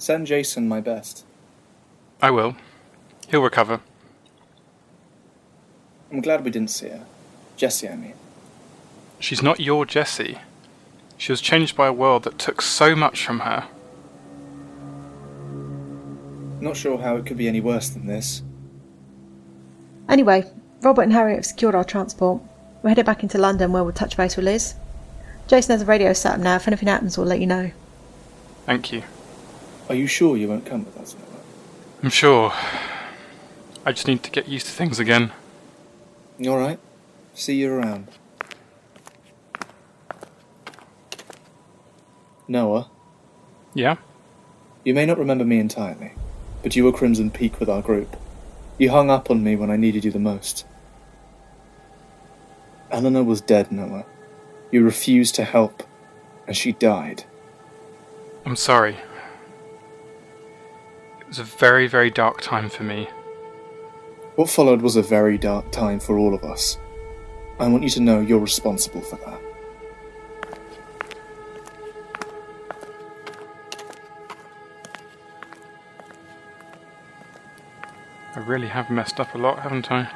Send Jason my best. I will. He'll recover. I'm glad we didn't see her. Jessie, I mean. She's not your Jessie. She was changed by a world that took so much from her. Not sure how it could be any worse than this. Anyway, Robert and Harriet have secured our transport. We're headed back into London where we'll touch base with Liz. Jason has a radio set up now. If anything happens, we'll let you know. Thank you. Are you sure you won't come with us? I'm sure. I just need to get used to things again. Alright. See you around. Noah? Yeah? You may not remember me entirely, but you were Crimson Peak with our group. You hung up on me when I needed you the most. Eleanor was dead, Noah. You refused to help, and she died. I'm sorry. It was a very, very dark time for me. What followed was a very dark time for all of us. I want you to know you're responsible for that. I really have messed up a lot, haven't I?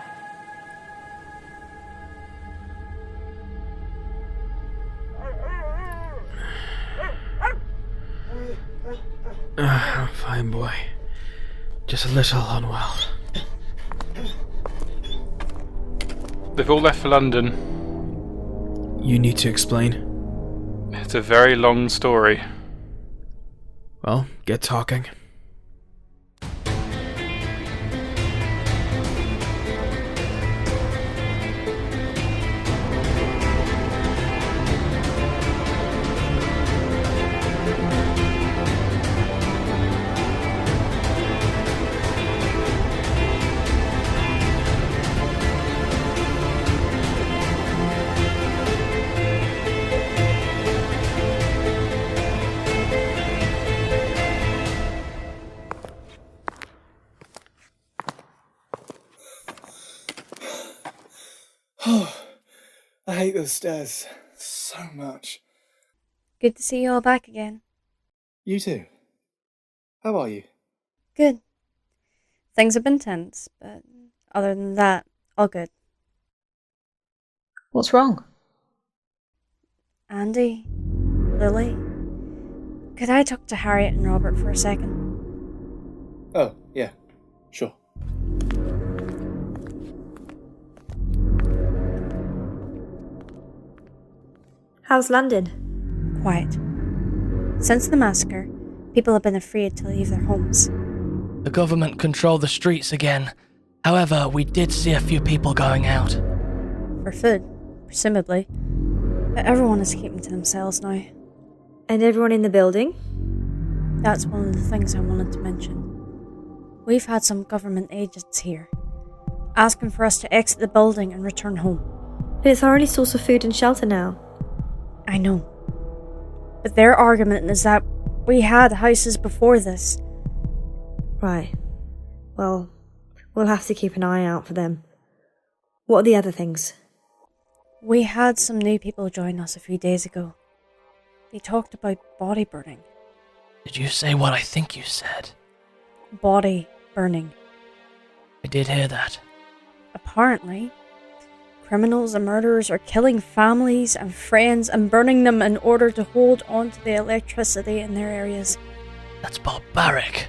I'm fine, boy. Just a little unwell. They've all left for London. You need to explain. It's a very long story. Well, get talking. I hate those stairs so much. Good to see you all back again. You too. How are you? Good. Things have been tense, but other than that, all good. What's wrong? Andy, Lily, could I talk to Harriet and Robert for a second? Oh, yeah. Sure. How's London? Quiet. Since the massacre, people have been afraid to leave their homes. The government control the streets again. However, we did see a few people going out. For food, presumably. But everyone is keeping to themselves now. And everyone in the building? That's one of the things I wanted to mention. We've had some government agents here, asking for us to exit the building and return home. But it's our only source of food and shelter now. I know. But their argument is that we had houses before this. Right. Well, we'll have to keep an eye out for them. What are the other things? We had some new people join us a few days ago. They talked about body burning. Did you say what I think you said? Body burning. I did hear that. Apparently, criminals and murderers are killing families and friends and burning them in order to hold on to the electricity in their areas. That's barbaric.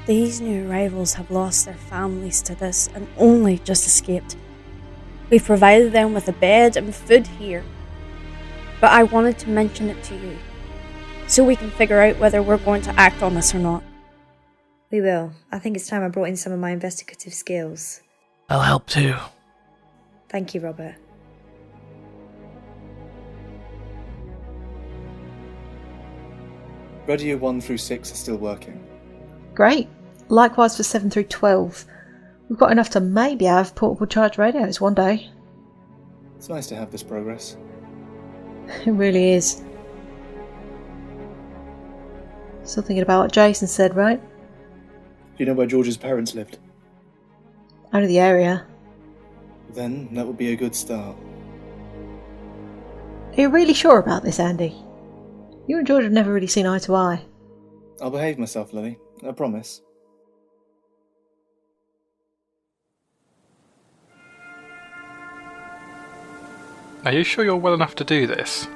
These new arrivals have lost their families to this and only just escaped. We've provided them with a bed and food here. But I wanted to mention it to you, so we can figure out whether we're going to act on this or not. We will. I think it's time I brought in some of my investigative skills. I'll help too. Thank you, Robert. Radio 1 through 6 are still working. Great. Likewise for 7 through 12. We've got enough to maybe have portable charge radios one day. It's nice to have this progress. It really is. Still thinking about what Jason said, right? Do you know where George's parents lived? Out of the area. Then that would be a good start. Are you really sure about this, Andy? You and George have never really seen eye to eye. I'll behave myself, Lily. I promise. Are you sure you're well enough to do this?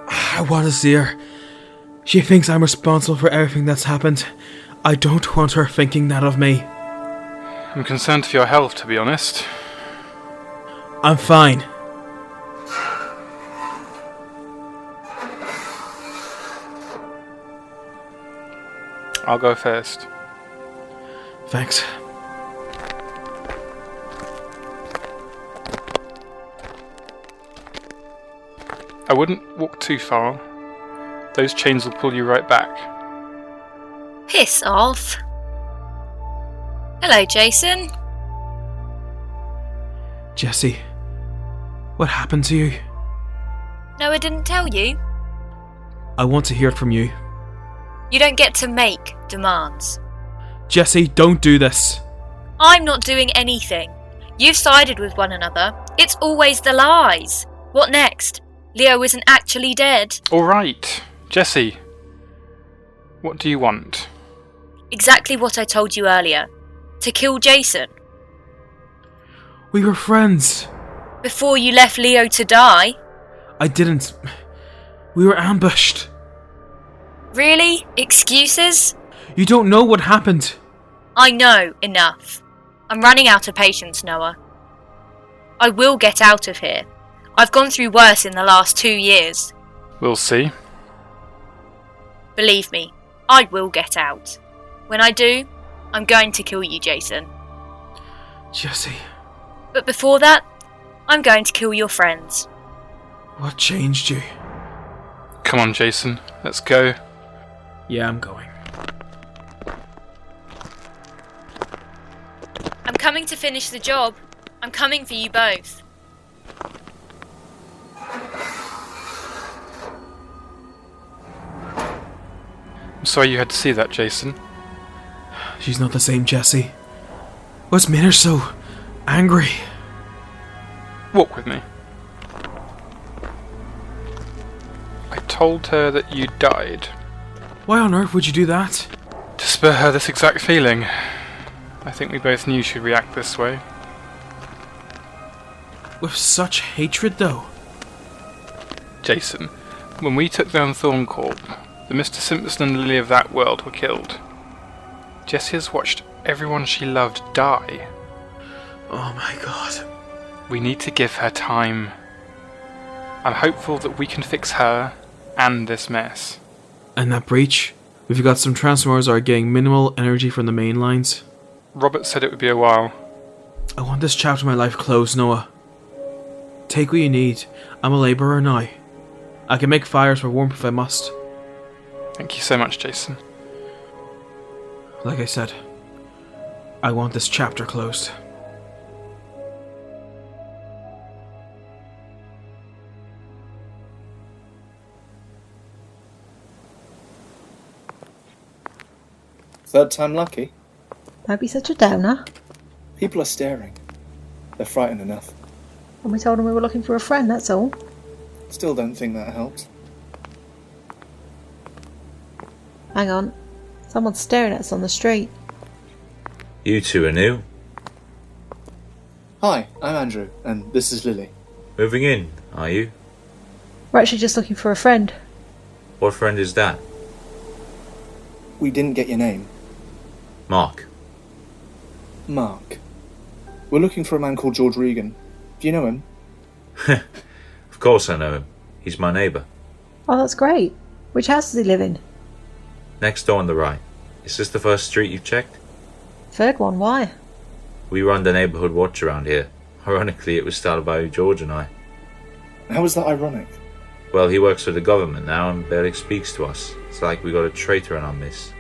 I want to see her. She thinks I'm responsible for everything that's happened. I don't want her thinking that of me. I'm concerned for your health, to be honest. I'm fine. I'll go first. Thanks. I wouldn't walk too far. Those chains will pull you right back. Piss off. Hello, Jason. Jessie, what happened to you? No, I didn't tell you. I want to hear it from you. You don't get to make demands. Jessie, don't do this. I'm not doing anything. You've sided with one another. It's always the lies. What next? Leo isn't actually dead. Alright, Jessie. What do you want? Exactly what I told you earlier. To kill Jason. We were friends. Before you left Leo to die. I didn't. We were ambushed. Really? Excuses? You don't know what happened. I know enough. I'm running out of patience, Noah. I will get out of here. I've gone through worse in the last 2 years. We'll see. Believe me, I will get out. When I do, I'm going to kill you, Jason. Jessie. But before that, I'm going to kill your friends. What changed you? Come on, Jason. Let's go. Yeah, I'm going. I'm coming to finish the job. I'm coming for you both. I'm sorry you had to see that, Jason. She's not the same Jessie. What's made her so angry? Walk with me. I told her that you died. Why on earth would you do that? To spare her this exact feeling. I think we both knew she'd react this way. With such hatred, though. Jason, when we took down Thorncorp, the Mr. Simpson and Lily of that world were killed. Jessie has watched everyone she loved die. Oh my god. We need to give her time. I'm hopeful that we can fix her and this mess. And that breach? We've got some transformers that are getting minimal energy from the main lines. Robert said it would be a while. I want this chapter of my life closed, Noah. Take what you need. I'm a labourer now. I can make fires for warmth if I must. Thank you so much, Jason. Like I said, I want this chapter closed. Third time lucky? Don't be such a downer. People are staring. They're frightened enough. And we told them we were looking for a friend, that's all. Still don't think that helps. Hang on. Someone's staring at us on the street. You two are new. Hi, I'm Andrew, and this is Lily. Moving in, are you? We're actually just looking for a friend. What friend is that? We didn't get your name. Mark. Mark. We're looking for a man called George Regan. Do you know him? Of course I know him. He's my neighbour. Oh, that's great. Which house does he live in? Next door on the right. Is this the first street you've checked? Third one, why? We run the neighbourhood watch around here. Ironically, it was started by George and I. How is that ironic? Well, he works for the government now and barely speaks to us. It's like we got a traitor in our midst.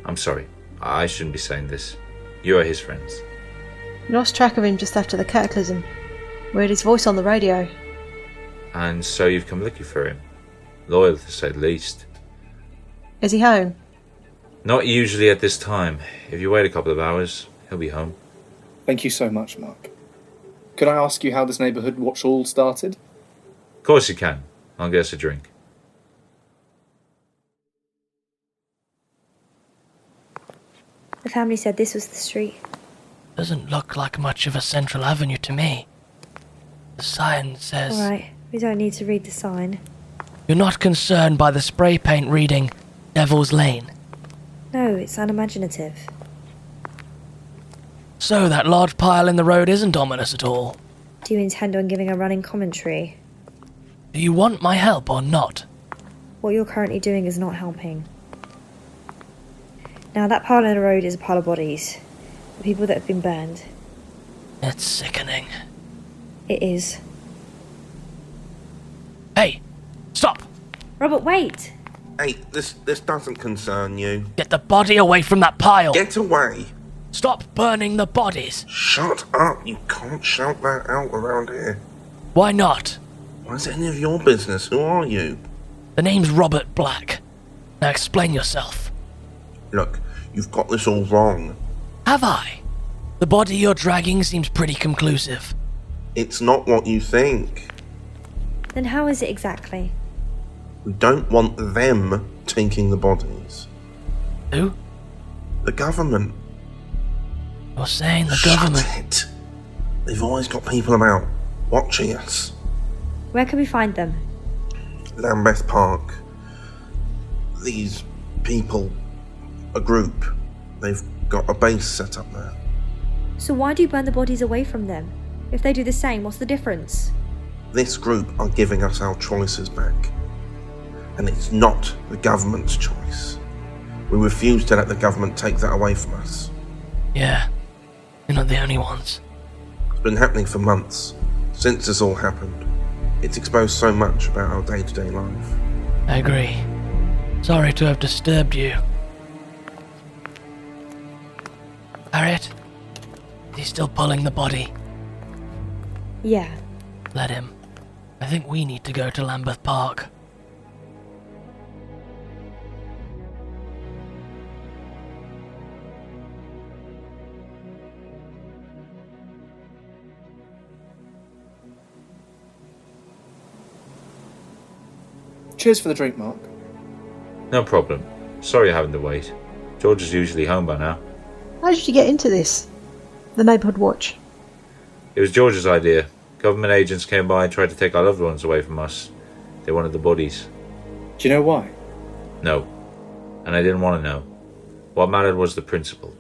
I'm sorry. I shouldn't be saying this. You are his friends. We lost track of him just after the Cataclysm. We heard his voice on the radio. And so you've come looking for him. Loyal, to say the least. Is he home? Not usually at this time. If you wait a couple of hours, he'll be home. Thank you so much, Mark. Could I ask you how this neighbourhood watch all started? Of course you can. I'll get us a drink. The family said this was the street. Doesn't look like much of a central avenue to me. The sign says... Alright, we don't need to read the sign. You're not concerned by the spray paint reading Devil's Lane? No, it's unimaginative. So that large pile in the road isn't ominous at all? Do you intend on giving a running commentary? Do you want my help or not? What you're currently doing is not helping. Now, that pile in the road is a pile of bodies. The people that have been burned. It's sickening. It is. Hey! Stop! Robert, wait! Hey, this doesn't concern you. Get the body away from that pile! Get away! Stop burning the bodies! Shut up! You can't shout that out around here. Why not? Why is it any of your business? Who are you? The name's Robert Black. Now explain yourself. Look, you've got this all wrong. Have I? The body you're dragging seems pretty conclusive. It's not what you think. Then how is it exactly? We don't want them taking the bodies. Who? The government. You're saying the government... Shut it! They've always got people about, watching us. Where can we find them? Lambeth Park. These people, a group, they've got a base set up there. So why do you burn the bodies away from them? If they do the same, what's the difference? This group are giving us our choices back. And it's not the government's choice. We refuse to let the government take that away from us. Yeah, you're not the only ones. It's been happening for months, since this all happened. It's exposed so much about our day-to-day life. I agree. Sorry to have disturbed you. Harriet? Is he still pulling the body? Yeah. Let him. I think we need to go to Lambeth Park. Cheers for the drink, Mark. No problem. Sorry having to wait. George is usually home by now. How did you get into this? The neighbourhood watch. It was George's idea. Government agents came by and tried to take our loved ones away from us. They wanted the bodies. Do you know why? No. And I didn't want to know. What mattered was the principle.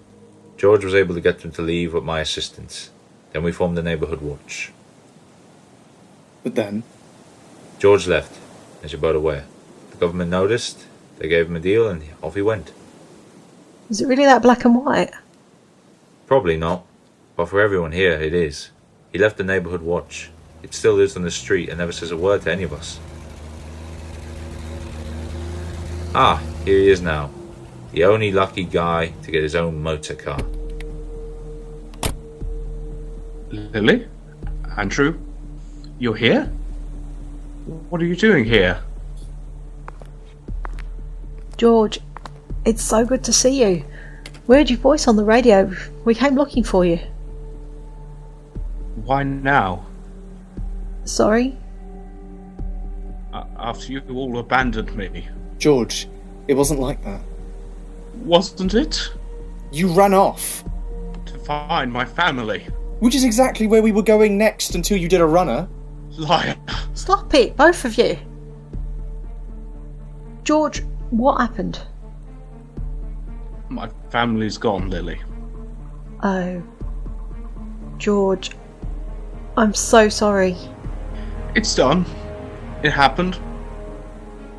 George was able to get them to leave with my assistance. Then we formed the neighbourhood watch. But then? George left, as you're both aware. The government noticed, they gave him a deal, and off he went. Is it really that black and white? Probably not. But for everyone here, it is. He left the neighbourhood watch. It still lives on the street and never says a word to any of us. Ah, here he is now. The only lucky guy to get his own motor car. Lily? Andrew? You're here? What are you doing here? George, it's so good to see you. We heard your voice on the radio. We came looking for you. Why now? Sorry? After you all abandoned me. George, it wasn't like that. Wasn't it? You ran off. To find my family. Which is exactly where we were going next until you did a runner. Liar. Stop it, both of you. George, what happened? My family's gone, Lily. Oh. George, I'm so sorry. It's done. It happened.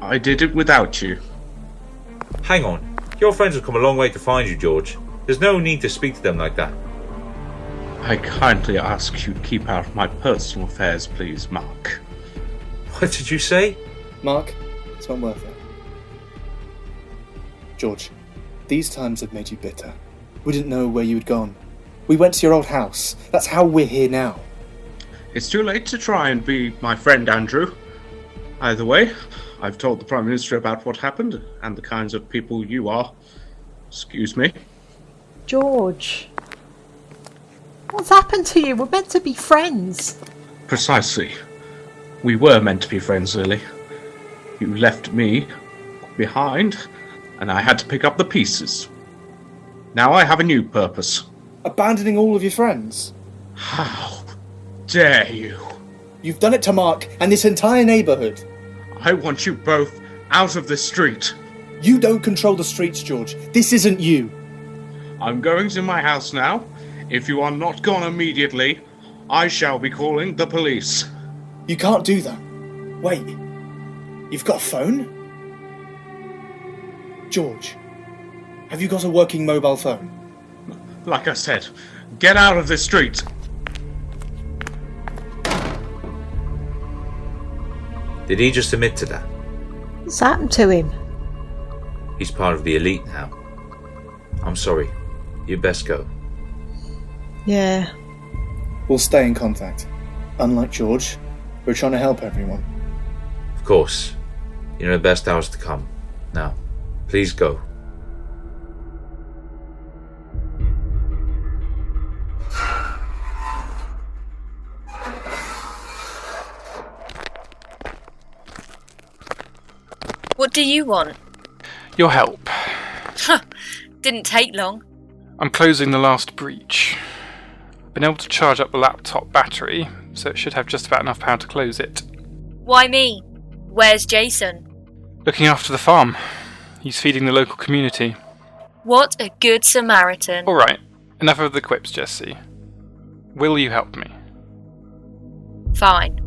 I did it without you. Hang on. Your friends have come a long way to find you, George. There's no need to speak to them like that. I kindly ask you to keep out of my personal affairs, please, Mark. What did you say? Mark, it's not worth it. George, these times have made you bitter. We didn't know where you had gone. We went to your old house. That's how we're here now. It's too late to try and be my friend, Andrew. Either way, I've told the Prime Minister about what happened and the kinds of people you are. Excuse me. George, what's happened to you? We're meant to be friends. Precisely. We were meant to be friends, Lily. You left me behind, and I had to pick up the pieces. Now I have a new purpose. Abandoning all of your friends? How dare you? You've done it to Mark and this entire neighbourhood. I want you both out of this street. You don't control the streets, George. This isn't you. I'm going to my house now. If you are not gone immediately, I shall be calling the police. You can't do that. Wait. You've got a phone? George, have you got a working mobile phone? Like I said, get out of this street. Did he just admit to that? What's happened to him? He's part of the elite now. I'm sorry. You'd best go. Yeah. We'll stay in contact. Unlike George, we're trying to help everyone. Of course. You know the best hours to come. Now, please go. What do you want? Your help. Didn't take long. I'm closing the last breach. Been able to charge up the laptop battery, so it should have just about enough power to close it. Why me? Where's Jason? Looking after the farm. He's feeding the local community. What a good Samaritan. Alright, enough of the quips, Jessie. Will you help me? Fine.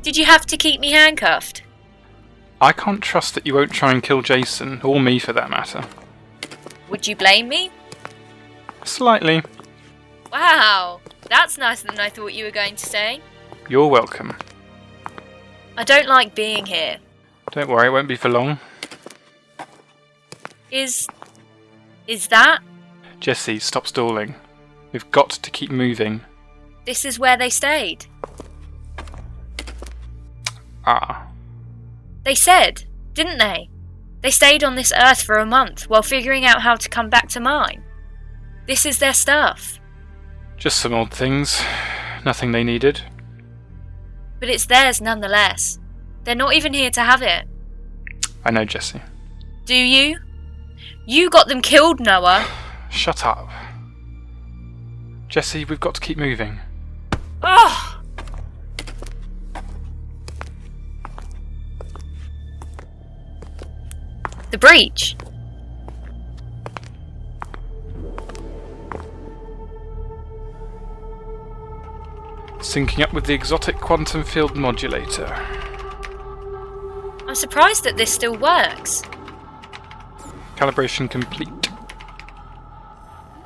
Did you have to keep me handcuffed? I can't trust that you won't try and kill Jason, or me for that matter. Would you blame me? Slightly. Wow, that's nicer than I thought you were going to say. You're welcome. I don't like being here. Don't worry, it won't be for long. Is that? Jessie, stop stalling. We've got to keep moving. This is where they stayed. Ah. They said, didn't they? They stayed on this earth for a month while figuring out how to come back to mine. This is their stuff. Just some odd things. Nothing they needed. But it's theirs nonetheless. They're not even here to have it. I know, Jessie. Do you? You got them killed, Noah. Shut up. Jessie, we've got to keep moving. Ugh! The breach. Syncing up with the exotic quantum field modulator. I'm surprised that this still works. Calibration complete.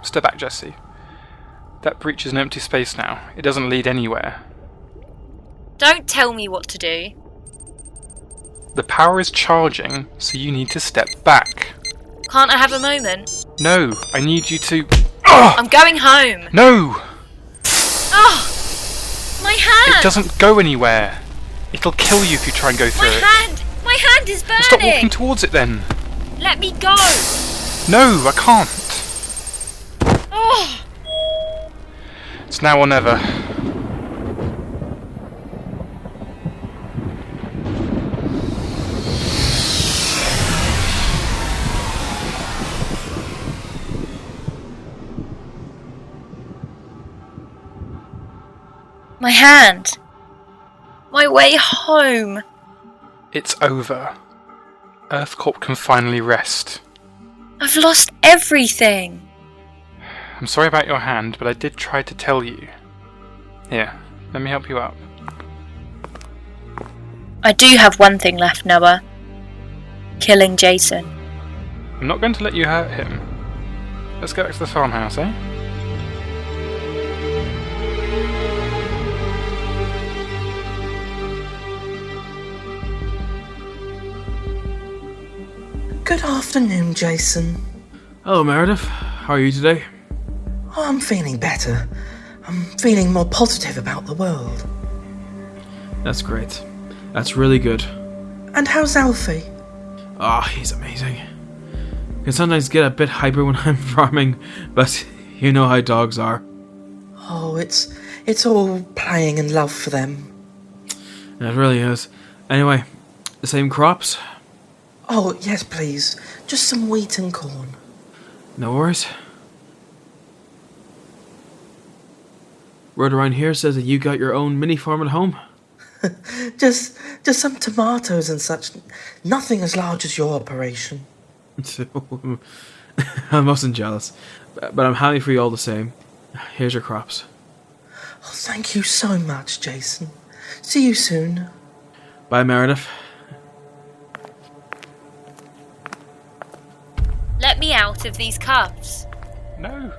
Step back, Jessie. That breach is an empty space now. It doesn't lead anywhere. Don't tell me what to do. The power is charging, so you need to step back. Can't I have a moment? No, I need you to... I'm going home. No! Oh! My hand! It doesn't go anywhere. It'll kill you if you try and go through it. My hand is burning! Stop walking towards it then. Let me go! No, I can't. Oh! It's now or never. My hand. My way home. It's over. EarthCorp can finally rest. I've lost everything. I'm sorry about your hand, but I did try to tell you. Here, let me help you up. I do have one thing left, Noah. Killing Jason. I'm not going to let you hurt him. Let's get back to the farmhouse, eh? Good afternoon, Jason. Hello, Meredith. How are you today? Oh, I'm feeling better. I'm feeling more positive about the world. That's great. That's really good. And how's Alfie? He's amazing. Can sometimes get a bit hyper when I'm farming, but you know how dogs are. Oh, it's all playing and love for them. It really is. Anyway, The same crops? Oh, yes, please. Just some wheat and corn. No worries. Word around here says that you got your own mini farm at home. Just some tomatoes and such. Nothing as large as your operation. I mustn't jealous, but I'm happy for you all the same. Here's your crops. Oh, thank you so much, Jason. See you soon. Bye, Meredith. Let me out of these cuffs. No.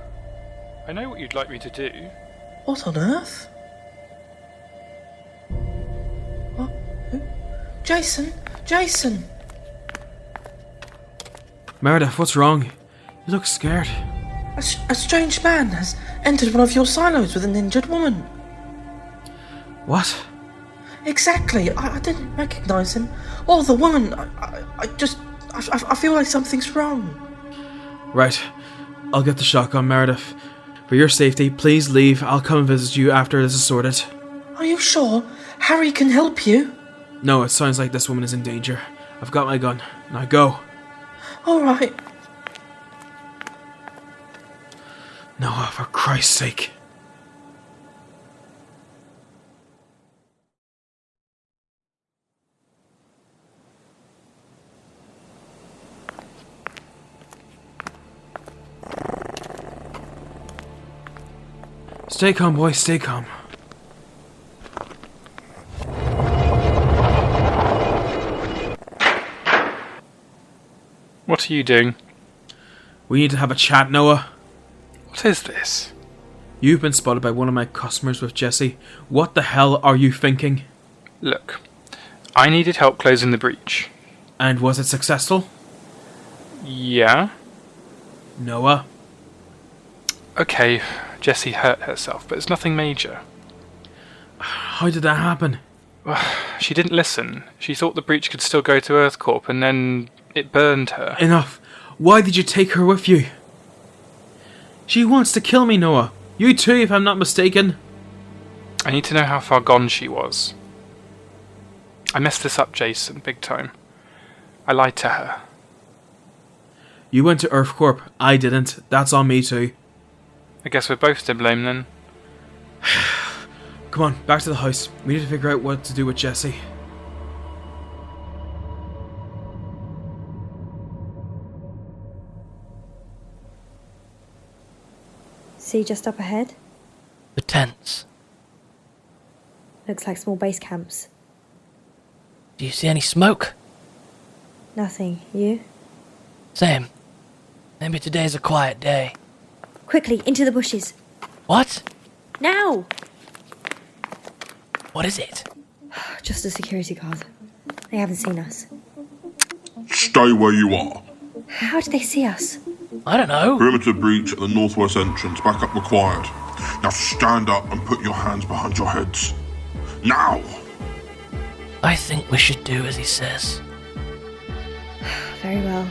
I know what you'd like me to do. What on earth? What? Who? Jason! Jason! Meredith, what's wrong? You look scared. A strange man has entered one of your silos with an injured woman. What? Exactly. I didn't recognise him. Or the woman. I feel like something's wrong. Right. I'll get the shotgun, Meredith. For your safety, please leave. I'll come and visit you after this is sorted. Are you sure? Harry can help you? No, it sounds like this woman is in danger. I've got my gun. Now go. All right. Noah, for Christ's sake. Stay calm, boy, stay calm. What are you doing? We need to have a chat, Noah. What is this? You've been spotted by one of my customers with Jessie. What the hell are you thinking? Look, I needed help closing the breach. And was it successful? Yeah? Noah? Okay, Jessie hurt herself, but it's nothing major. How did that happen? She didn't listen. She thought the breach could still go to EarthCorp, and then it burned her. Enough. Why did you take her with you? She wants to kill me, Noah. You too, if I'm not mistaken. I need to know how far gone she was. I messed this up, Jason, big time. I lied to her. You went to EarthCorp. I didn't. That's on me too. I guess we're both to blame then. Come on, back to the house. We need to figure out what to do with Jessie. See just up ahead? The tents. Looks like small base camps. Do you see any smoke? Nothing. You? Same. Maybe today's a quiet day. Quickly, into the bushes. What? Now! What is it? Just a security guard. They haven't seen us. Stay where you are. How did they see us? I don't know. Perimeter breach at the northwest entrance. Backup required. Now stand up and put your hands behind your heads. Now! I think we should do as he says. Very well.